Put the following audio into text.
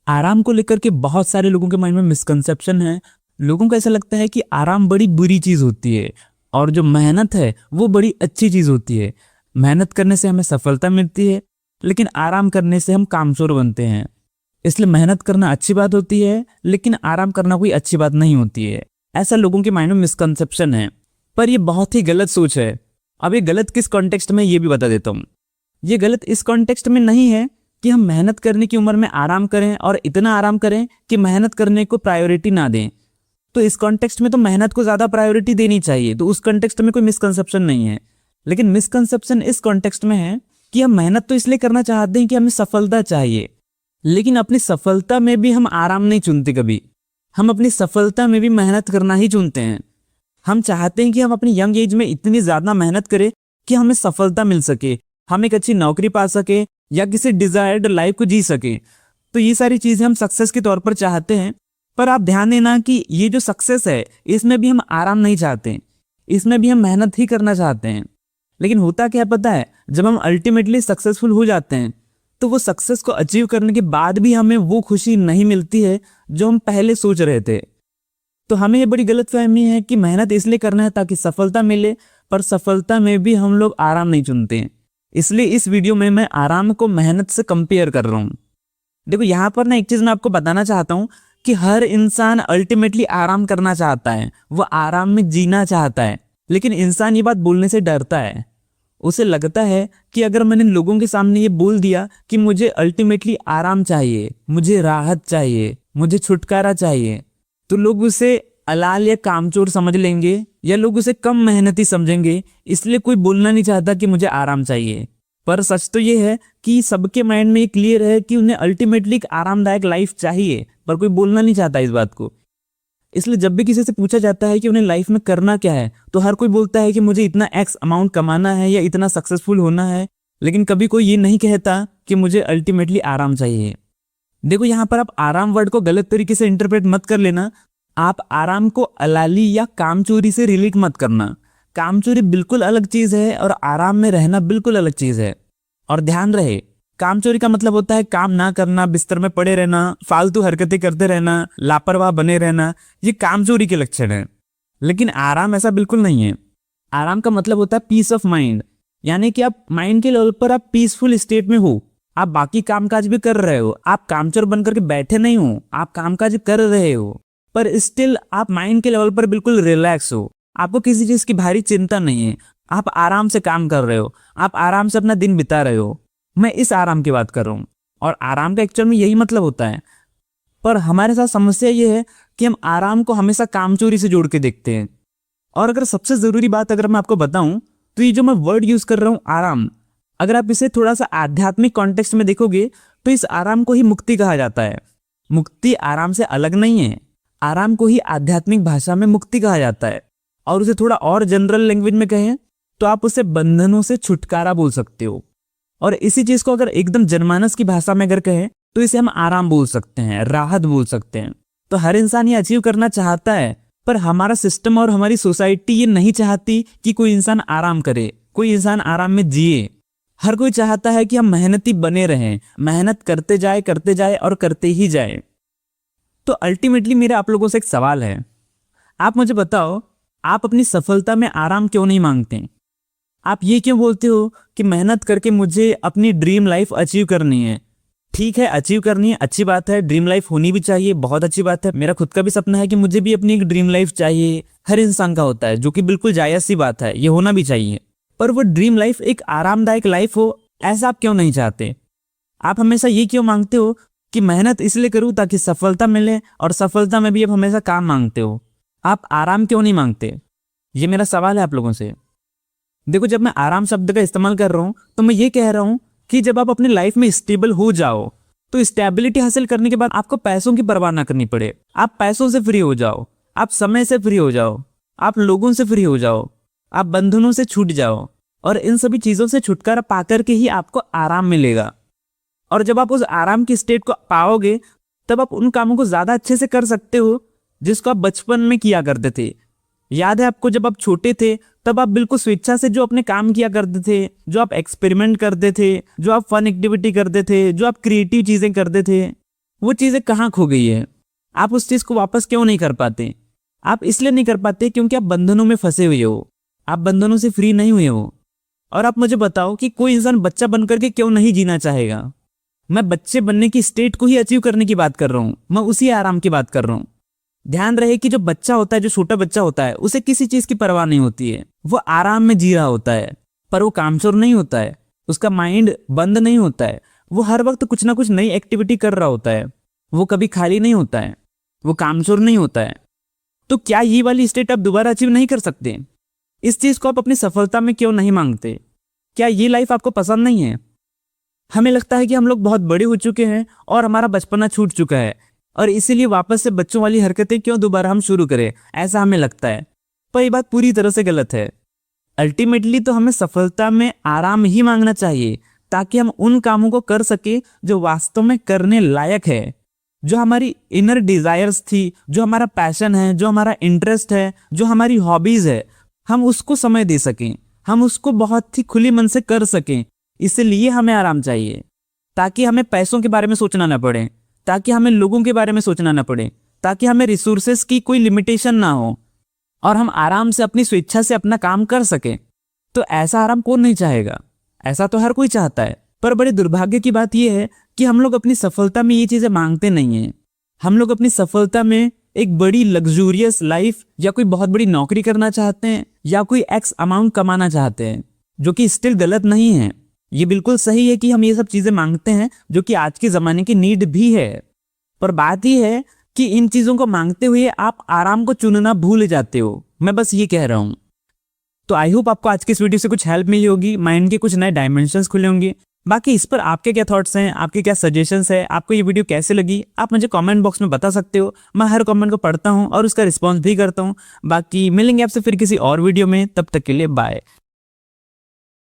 आराम को लेकर के बहुत सारे लोगों के माइंड में मिसकंसेप्शन है। लोगों को ऐसा लगता है कि आराम बड़ी बुरी चीज होती है और जो मेहनत है वो बड़ी अच्छी चीज होती है। मेहनत करने से हमें सफलता मिलती है, लेकिन आराम करने से हम कामचोर बनते हैं। इसलिए मेहनत करना अच्छी बात होती है, लेकिन आराम करना कोई अच्छी बात नहीं होती है। ऐसा लोगों के माइंड में मिसकंसेप्शन है, पर ये बहुत ही गलत सोच है। अब ये गलत किस कॉन्टेक्स्ट में, ये भी बता देता हूँ। ये गलत इस कॉन्टेक्स्ट में नहीं है कि हम मेहनत करने की उम्र में आराम करें और इतना आराम करें कि मेहनत करने को प्रायोरिटी ना दें। तो इस कॉन्टेक्स्ट में तो मेहनत को ज्यादा प्रायोरिटी देनी चाहिए, तो उस कॉन्टेक्स्ट में कोई मिसकंसेप्शन नहीं है। लेकिन मिसकंसेप्शन इस कॉन्टेक्स्ट में है कि हम मेहनत तो इसलिए करना चाहते हैं कि हमें सफलता चाहिए, लेकिन अपनी सफलता में भी हम आराम नहीं चुनते। कभी हम अपनी सफलता में भी मेहनत करना ही चुनते हैं। हम चाहते हैं कि हम अपनी यंग एज में इतनी ज्यादा मेहनत करें कि हमें सफलता मिल सके, हम एक अच्छी नौकरी पा सके या किसी डिजायर्ड लाइफ को जी सके। तो ये सारी चीजें हम सक्सेस के तौर पर चाहते हैं। पर आप ध्यान देना कि ये जो सक्सेस है इसमें भी हम आराम नहीं चाहते, इसमें भी हम मेहनत ही करना चाहते हैं। लेकिन होता क्या पता है, जब हम अल्टीमेटली सक्सेसफुल हो जाते हैं तो वो सक्सेस को अचीव करने के बाद भी हमें वो खुशी नहीं मिलती है जो हम पहले सोच रहे थे। तो हमें ये बड़ी गलतफहमी है कि मेहनत इसलिए करना है ताकि सफलता मिले, पर सफलता में भी हम लोग आराम नहीं चुनते हैं। इसलिए इस वीडियो में मैं आराम को मेहनत से कंपेयर कर रहा हूं। देखो यहाँ पर ना एक चीज मैं आपको बताना चाहता हूं कि हर इंसान अल्टीमेटली आराम करना चाहता है, वो आराम में जीना चाहता है। लेकिन इंसान ये बात बोलने से डरता है। उसे लगता है कि अगर मैंने लोगों के सामने ये बोल दिया कि मुझे अल्टीमेटली आराम चाहिए, मुझे राहत चाहिए, मुझे छुटकारा चाहिए, तो लोग उसे अलाल या कामचोर समझ लेंगे या लोग उसे कम मेहनती समझेंगे। इसलिए कोई बोलना नहीं चाहता कि मुझे आराम चाहिए। पर सच तो ये है कि सबके माइंड में ये क्लियर है कि उन्हें अल्टीमेटली एक आरामदायक लाइफ चाहिए, पर कोई बोलना नहीं चाहता इस बात को। इसलिए जब भी किसी से पूछा जाता है कि उन्हें लाइफ में करना क्या है, तो हर कोई बोलता है कि मुझे इतना एक्स अमाउंट कमाना है या इतना सक्सेसफुल होना है, लेकिन कभी कोई ये नहीं कहता कि मुझे अल्टीमेटली आराम चाहिए। देखो यहाँ पर आप आराम वर्ड को गलत तरीके से इंटरप्रेट मत कर लेना। आप आराम को अलाली या कामचोरी से रिलेट मत करना। कामचोरी बिल्कुल अलग चीज है और आराम में रहना बिल्कुल अलग चीज है। और ध्यान रहे, कामचोरी का मतलब होता है काम ना करना, बिस्तर में पड़े रहना, फालतू हरकतें करते रहना, लापरवाह बने रहना। ये कामचोरी के लक्षण है। लेकिन आराम ऐसा बिल्कुल नहीं है। आराम का मतलब होता है पीस ऑफ माइंड, यानी कि आप माइंड के लेवल पर आप पीसफुल स्टेट में हो। आप बाकी कामकाज भी कर रहे हो, आप कामचोर बनकर के बैठे नहीं हो, आप कामकाज कर रहे हो, पर स्टिल आप माइंड के लेवल पर बिल्कुल रिलैक्स हो। आपको किसी चीज की भारी चिंता नहीं है, आप आराम से काम कर रहे हो, आप आराम से अपना दिन बिता रहे हो। मैं इस आराम की बात कर रहा हूँ, और आराम का एक्चुअल में यही मतलब होता है। पर हमारे साथ समस्या ये है कि हम आराम को हमेशा कामचोरी से जोड़ के देखते हैं। और अगर सबसे जरूरी बात अगर मैं आपको बताऊं, तो ये जो मैं वर्ड यूज कर रहा हूं आराम, अगर आप इसे थोड़ा सा आध्यात्मिक कॉन्टेक्स्ट में देखोगे तो इस आराम को ही मुक्ति कहा जाता है। मुक्ति आराम से अलग नहीं है। आराम को ही आध्यात्मिक भाषा में मुक्ति कहा जाता है। और उसे थोड़ा और जनरल लैंग्वेज में कहें तो आप उसे बंधनों से छुटकारा बोल सकते हो। और इसी चीज को अगर एकदम जनमानस की भाषा में अगर कहें तो इसे हम आराम बोल सकते हैं, राहत बोल सकते हैं। तो हर इंसान ये अचीव करना चाहता है, पर हमारा सिस्टम और हमारी सोसाइटी ये नहीं चाहती कि कोई इंसान आराम करे, कोई इंसान आराम में जिए। हर कोई चाहता है कि हम मेहनती बने रहें, मेहनत करते जाए और करते ही जाए। तो अल्टीमेटली मेरा आप लोगों से एक सवाल है, आप मुझे बताओ, आप अपनी सफलता में आराम क्यों नहीं मांगते? आप ये क्यों बोलते हो कि मेहनत करके मुझे अपनी ड्रीम लाइफ अचीव करनी है? ठीक है, अचीव करनी है, अच्छी बात है, ड्रीम लाइफ होनी भी चाहिए, बहुत अच्छी बात है। मेरा खुद का भी सपना है कि मुझे भी अपनी एक ड्रीम लाइफ चाहिए, हर इंसान का होता है, जो कि बिल्कुल जायज सी बात है, ये होना भी चाहिए। पर वो ड्रीम लाइफ एक आरामदायक लाइफ हो, ऐसा आप क्यों नहीं चाहते? आप हमेशा ये क्यों मांगते हो कि मेहनत इसलिए करूं ताकि सफलता मिले, और सफलता में भी आप हमेशा काम मांगते हो? आप आराम क्यों नहीं मांगते? ये मेरा सवाल है आप लोगों से। देखो, जब मैं आराम शब्द का इस्तेमाल कर रहा हूं तो मैं ये कह रहा हूं कि जब आप अपनी लाइफ में स्टेबल हो जाओ, तो स्टेबिलिटी हासिल करने के बाद आपको पैसों की परवाह ना करनी पड़े। आप पैसों से फ्री हो जाओ, आप समय से फ्री हो जाओ, आप लोगों से फ्री हो जाओ, आप बंधनों से छूट जाओ, और इन सभी चीजों से छुटकारा पाकर के ही आपको आराम मिलेगा। और जब आप उस आराम की स्टेट को पाओगे, तब आप उन कामों को ज्यादा अच्छे से कर सकते हो जिसको आप बचपन में किया करते थे। याद है आपको, जब आप छोटे थे तब आप बिल्कुल स्वेच्छा से जो अपने काम किया करते थे, जो आप एक्सपेरिमेंट करते थे, जो आप फन एक्टिविटी करते थे, जो आप क्रिएटिव चीजें करते थे, वो चीजें कहाँ खो गई है, आप उस चीज को वापस क्यों नहीं कर पाते? आप इसलिए नहीं कर पाते क्योंकि आप बंधनों में फंसे हुए हो, आप बंधनों से फ्री नहीं हुए हो। और आप मुझे बताओ कि कोई इंसान बच्चा बनकर के क्यों नहीं जीना चाहेगा? मैं बच्चे बनने की स्टेट को ही अचीव करने की बात कर रहा हूं, मैं उसी आराम की बात कर रहा हूं। ध्यान रहे कि जो बच्चा होता है, जो छोटा बच्चा होता है, उसे किसी चीज की परवाह नहीं होती है, वो आराम में जी रहा होता है, पर वो कामचोर नहीं होता है, उसका माइंड बंद नहीं होता है, वो हर वक्त कुछ ना कुछ नई एक्टिविटी कर रहा होता है, वो कभी खाली नहीं होता है, वो कामचोर नहीं होता है। तो क्या ये वाली स्टेट आप दोबारा अचीव नहीं कर सकते? इस चीज को आप अपनी सफलता में क्यों नहीं मांगते? क्या ये लाइफ आपको पसंद नहीं है? हमें लगता है कि हम लोग बहुत बड़े हो चुके हैं और हमारा बचपना छूट चुका है, और इसीलिए वापस से बच्चों वाली हरकतें क्यों दोबारा हम शुरू करें, ऐसा हमें लगता है। पर ये बात पूरी तरह से गलत है। अल्टीमेटली तो हमें सफलता में आराम ही मांगना चाहिए, ताकि हम उन कामों को कर सके जो वास्तव में करने लायक है, जो हमारी इनर डिजायर्स थी, जो हमारा पैशन है, जो हमारा इंटरेस्ट है, जो हमारी हॉबीज है, हम उसको समय दे सकें, हम उसको बहुत ही खुली मन से कर सकें। इसलिए हमें आराम चाहिए, ताकि हमें पैसों के बारे में सोचना ना पड़े, ताकि हमें लोगों के बारे में सोचना ना पड़े, ताकि हमें रिसोर्सेस की कोई लिमिटेशन ना हो, और हम आराम से अपनी स्वेच्छा से अपना काम कर सकें। तो ऐसा आराम कौन नहीं चाहेगा? ऐसा तो हर कोई चाहता है। पर बड़े दुर्भाग्य की बात यह है कि हम लोग अपनी सफलता में ये चीजें मांगते नहीं हैं। हम लोग अपनी सफलता में एक बड़ी लग्जूरियस लाइफ या कोई बहुत बड़ी नौकरी करना चाहते हैं, या कोई एक्स अमाउंट कमाना चाहते हैं, जो कि स्टिल गलत नहीं है। ये बिल्कुल सही है कि हम ये सब चीजें मांगते हैं, जो कि आज के जमाने की नीड भी है। पर बात यह है कि इन चीजों को मांगते हुए आप आराम को चुनना भूल जाते हो। मैं बस ये कह रहा हूं। तो आई होप आपको आज की इस वीडियो से कुछ हेल्प मिली होगी, माइंड के कुछ नए डायमेंशंस खुले होंगे। बाकी इस पर आपके क्या थॉट्स हैं, आपके क्या सजेशंस है, आपको ये वीडियो कैसे लगी, आप मुझे कमेंट बॉक्स में बता सकते हो। मैं हर कमेंट को पढ़ता हूं और उसका रिस्पॉन्स भी करता हूं। बाकी मिलेंगे आपसे फिर किसी और वीडियो में, तब तक के लिए बाय।